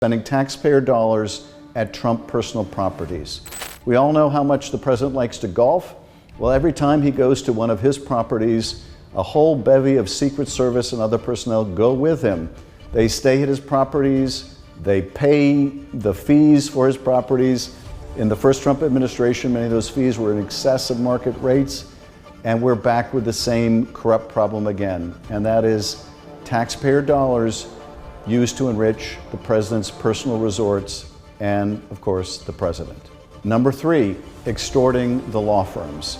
spending taxpayer dollars at Trump personal properties. We all know how much the president likes to golf. Well, every time he goes to one of his properties, a whole bevy of Secret Service and other personnel go with him. They stay at his properties, they pay the fees for his properties. In the first Trump administration, many of those fees were in excess of market rates, and we're back with the same corrupt problem again, and that is taxpayer dollars used to enrich the president's personal resorts and, of course, the president. Number three, extorting the law firms.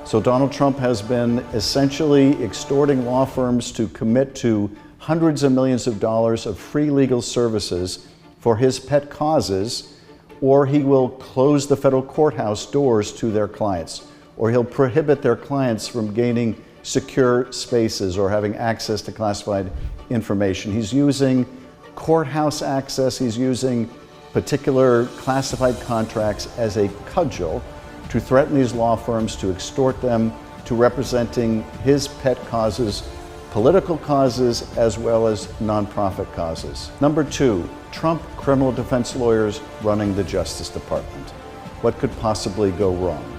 So Donald Trump has been essentially extorting law firms to commit to hundreds of millions of dollars of free legal services for his pet causes, or he will close the federal courthouse doors to their clients, or he'll prohibit their clients from gaining secure spaces or having access to classified information. He's using courthouse access, he's using particular classified contracts as a cudgel to threaten these law firms, to extort them to representing his pet causes, political causes, as well as nonprofit causes. Number two, Trump criminal defense lawyers running the Justice Department. What could possibly go wrong?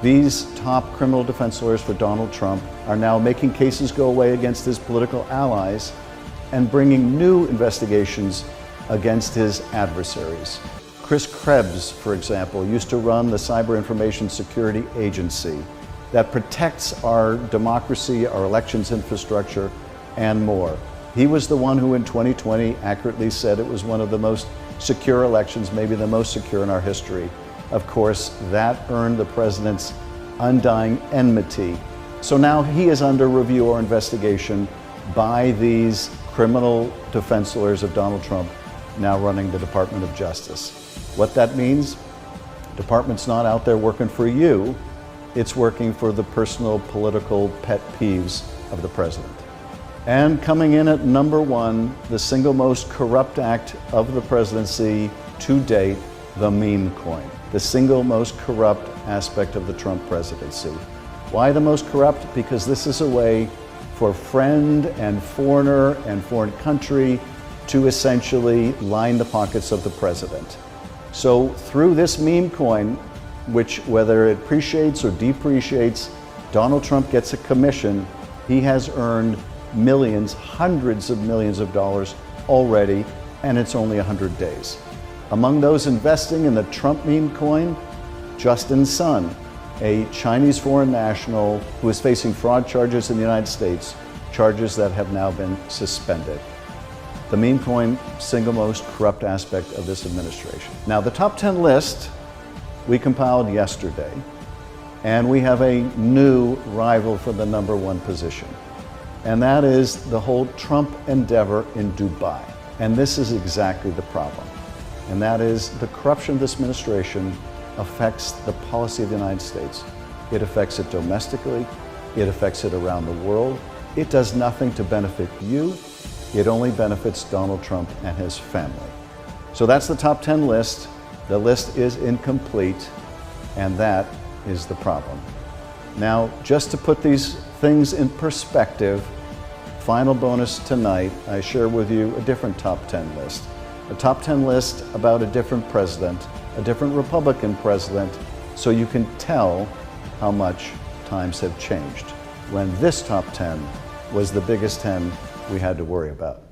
These top criminal defense lawyers for Donald Trump are now making cases go away against his political allies and bringing new investigations against his adversaries. Chris Krebs, for example, used to run the Cyber Information Security Agency that protects our democracy, our elections infrastructure, and more. He was the one who in 2020 accurately said it was one of the most secure elections, maybe the most secure in our history. Of course, that earned the president's undying enmity. So now he is under review or investigation by these criminal defense lawyers of Donald Trump, now running the Department of Justice. What that means, the department's not out there working for you, it's working for the personal political pet peeves of the president. And coming in at number one, the single most corrupt act of the presidency to date, the meme coin. The single most corrupt aspect of the Trump presidency. Why the most corrupt? Because this is a way for friend and foreigner and foreign country to essentially line the pockets of the president. So through this meme coin, which whether it appreciates or depreciates, Donald Trump gets a commission. He has earned millions, hundreds of millions of dollars already, and it's only 100 days. Among those investing in the Trump meme coin, Justin Sun, a Chinese foreign national who is facing fraud charges in the United States, charges that have now been suspended. The meme coin, single most corrupt aspect of this administration. Now, the top 10 list we compiled yesterday, and we have a new rival for the number one position. And that is the whole Trump endeavor in Dubai. And this is exactly the problem. And that is the corruption of this administration affects the policy of the United States. It affects it domestically, it affects it around the world. It does nothing to benefit you, it only benefits Donald Trump and his family. So that's the top 10 list. The list is incomplete, and that is the problem. Now, just to put these things in perspective, final bonus tonight, I share with you a different top 10 list. A top 10 list about a different president, a different Republican president, so you can tell how much times have changed when this top 10 was the biggest 10 we had to worry about.